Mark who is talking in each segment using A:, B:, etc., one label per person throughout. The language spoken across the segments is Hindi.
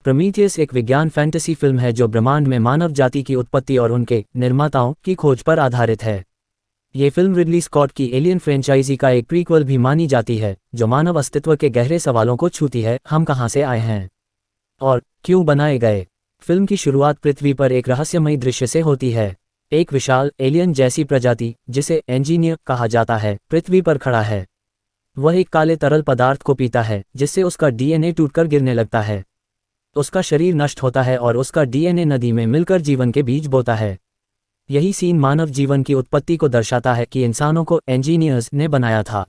A: प्रोमीथियस एक विज्ञान फैंटेसी फिल्म है जो ब्रह्मांड में मानव जाति की उत्पत्ति और उनके निर्माताओं की खोज पर आधारित है। ये फिल्म रिडली स्कॉट की एलियन फ्रेंचाइजी का एक प्रीक्वल भी मानी जाती है, जो मानव अस्तित्व के गहरे सवालों को छूती है। हम कहां से आए हैं और क्यों बनाए गए। फिल्म की शुरुआत पृथ्वी पर एक रहस्यमयी दृश्य से होती है। एक विशाल एलियन जैसी प्रजाति, जिसे इंजीनियर कहा जाता है, पृथ्वी पर खड़ा है। वह एक काले तरल पदार्थ को पीता है, जिससे उसका डीएनए टूटकर गिरने लगता है। उसका शरीर नष्ट होता है और उसका डीएनए नदी में मिलकर जीवन के बीज बोता है। यही सीन मानव जीवन की उत्पत्ति को दर्शाता है कि इंसानों को इंजीनियर्स ने बनाया था।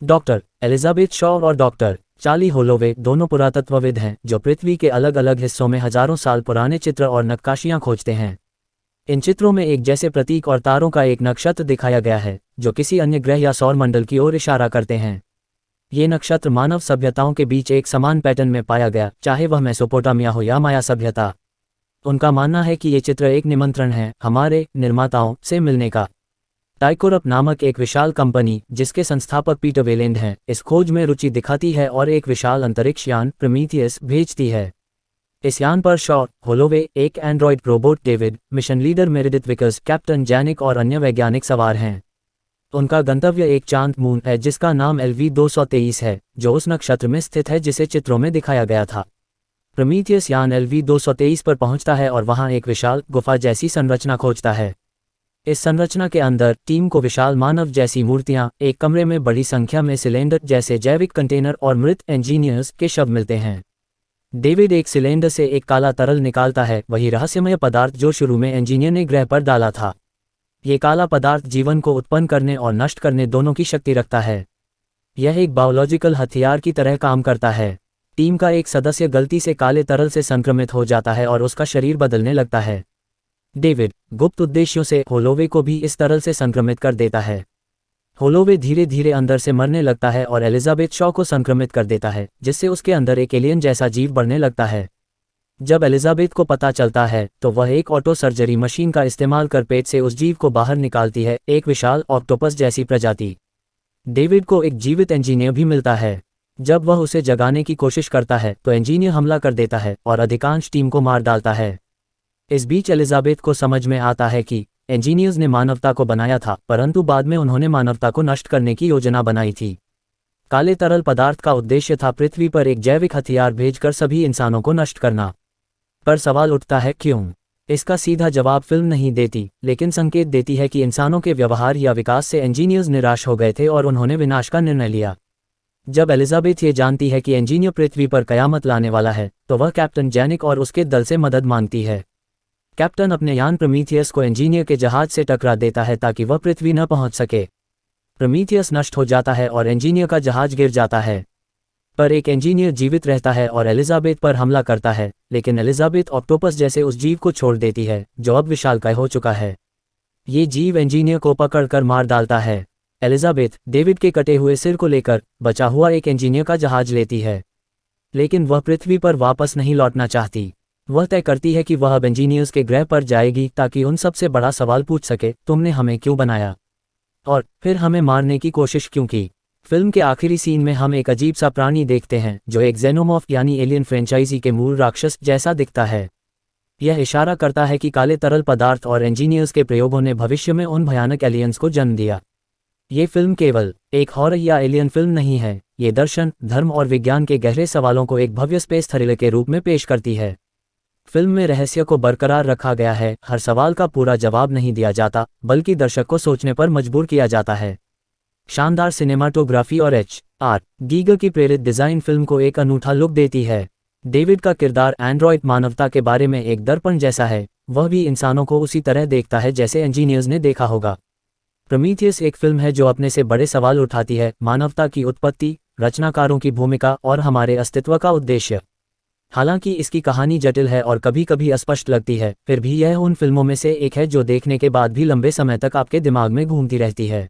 A: डॉक्टर एलिजाबेथ शॉ और डॉक्टर चार्ली होलोवे दोनों पुरातत्वविद हैं जो पृथ्वी के अलग अलग हिस्सों में हजारों साल पुराने चित्र और नक्काशियां खोजते हैं। इन चित्रों में एक जैसे प्रतीक और तारों का एक नक्षत्र दिखाया गया है, जो किसी अन्य ग्रह या सौर मंडल की ओर इशारा करते हैं। ये नक्षत्र मानव सभ्यताओं के बीच एक समान पैटर्न में पाया गया, चाहे वह मेसोपोटामिया हो या माया सभ्यता। उनका मानना है कि ये चित्र एक निमंत्रण है हमारे निर्माताओं से मिलने का। टाइकोरप नामक एक विशाल कंपनी, जिसके संस्थापक पीटर वेलेंड हैं, इस खोज में रुचि दिखाती है और एक विशाल अंतरिक्ष यान प्रोमीथियस भेजती है। इस यान पर शॉ, होलोवे, एक Android robot David, mission leader Meredith Vickers, captain जैनिक और अन्य वैज्ञानिक सवार हैं। उनका गंतव्य एक चांद मून है जिसका नाम LV-223 है, जो उस नक्षत्र में स्थित है जिसे चित्रों में दिखाया गया था। प्रोमीथियस यान LV-223 पर पहुंचता है और वहां एक विशाल गुफा जैसी संरचना खोजता है। इस संरचना के अंदर टीम को विशाल मानव जैसी मूर्तियां, एक कमरे में बड़ी संख्या में सिलेंडर जैसे जैविक कंटेनर और मृत इंजीनियर्स के शव मिलते हैं। डेविड एक सिलेंडर से एक काला तरल निकालता है, वही रहस्यमय पदार्थ जो शुरू में इंजीनियर ने ग्रह पर डाला था। ये काला पदार्थ जीवन को उत्पन्न करने और नष्ट करने दोनों की शक्ति रखता है। यह एक बायोलॉजिकल हथियार की तरह काम करता है। टीम का एक सदस्य गलती से काले तरल से संक्रमित हो जाता है और उसका शरीर बदलने लगता है। डेविड गुप्त उद्देश्यों से होलोवे को भी इस तरल से संक्रमित कर देता है। होलोवे धीरे धीरे अंदर से मरने लगता है और एलिजाबेथ शॉ को संक्रमित कर देता है, जिससे उसके अंदर एक एलियन जैसा जीव बढ़ने लगता है। जब एलिजाबेथ को पता चलता है तो वह एक ऑटो सर्जरी मशीन का इस्तेमाल कर पेट से उस जीव को बाहर निकालती है, एक विशाल ऑक्टोपस जैसी प्रजाति। डेविड को एक जीवित इंजीनियर भी मिलता है। जब वह उसे जगाने की कोशिश करता है तो इंजीनियर हमला कर देता है और अधिकांश टीम को मार डालता है। इस बीच एलिजाबेथ को समझ में आता है कि इंजीनियर्स ने मानवता को बनाया था, परंतु बाद में उन्होंने मानवता को नष्ट करने की योजना बनाई थी। काले तरल पदार्थ का उद्देश्य था पृथ्वी पर एक जैविक हथियार भेजकर सभी इंसानों को नष्ट करना। पर सवाल उठता है क्यों? इसका सीधा जवाब फिल्म नहीं देती, लेकिन संकेत देती है कि इंसानों के व्यवहार या विकास से इंजीनियर्स निराश हो गए थे और उन्होंने विनाश का निर्णय लिया। जब एलिजाबेथ ये जानती है कि इंजीनियर पृथ्वी पर कयामत लाने वाला है, तो वह कैप्टन जैनिक और उसके दल से मदद मांगती है। कैप्टन अपने यान प्रोमीथियस को इंजीनियर के जहाज से टकरा देता है ताकि वह पृथ्वी न पहुंच सके। प्रोमीथियस नष्ट हो जाता है और इंजीनियर का जहाज गिर जाता है, पर एक इंजीनियर जीवित रहता है और एलिजाबेथ पर हमला करता है, लेकिन एलिजाबेथ ऑक्टोपस जैसे उस जीव को छोड़ देती है जो अब विशालकाय हो चुका है। ये जीव इंजीनियर को पकड़कर मार डालता है। एलिजाबेथ डेविड के कटे हुए सिर को लेकर बचा हुआ एक इंजीनियर का जहाज लेती है, लेकिन वह पृथ्वी पर वापस नहीं लौटना चाहती। वह तय करती है कि वह अब इंजीनियर्स के ग्रह पर जाएगी ताकि उन सबसे बड़ा सवाल पूछ सके, तुमने हमें क्यों बनाया और फिर हमें मारने की कोशिश क्यों की। फिल्म के आखिरी सीन में हम एक अजीब सा प्राणी देखते हैं जो एक जेनोमॉर्फ यानी एलियन फ्रेंचाइजी के मूल राक्षस जैसा दिखता है। यह इशारा करता है कि काले तरल पदार्थ और इंजीनियर्स के प्रयोगों ने भविष्य में उन भयानक एलियंस को जन्म दिया। ये फिल्म केवल एक हॉरर या एलियन फिल्म नहीं है, ये दर्शन, धर्म और विज्ञान के गहरे सवालों को एक भव्य स्पेस थ्रिलर के रूप में पेश करती है। फिल्म में रहस्य को बरकरार रखा गया है, हर सवाल का पूरा जवाब नहीं दिया जाता, बल्कि दर्शक को सोचने पर मजबूर किया जाता है। शानदार सिनेमाटोग्राफी और H.R. गीगर की प्रेरित डिजाइन फिल्म को एक अनूठा लुक देती है। डेविड का किरदार एंड्रॉयड मानवता के बारे में एक दर्पण जैसा है, वह भी इंसानों को उसी तरह देखता है जैसे इंजीनियर्स ने देखा होगा। प्रोमीथियस एक फिल्म है जो अपने से बड़े सवाल उठाती है, मानवता की उत्पत्ति, रचनाकारों की भूमिका और हमारे अस्तित्व का उद्देश्य। हालांकि इसकी कहानी जटिल है और कभी कभी अस्पष्ट लगती है, फिर भी यह उन फिल्मों में से एक है जो देखने के बाद भी लंबे समय तक आपके दिमाग में घूमती रहती है।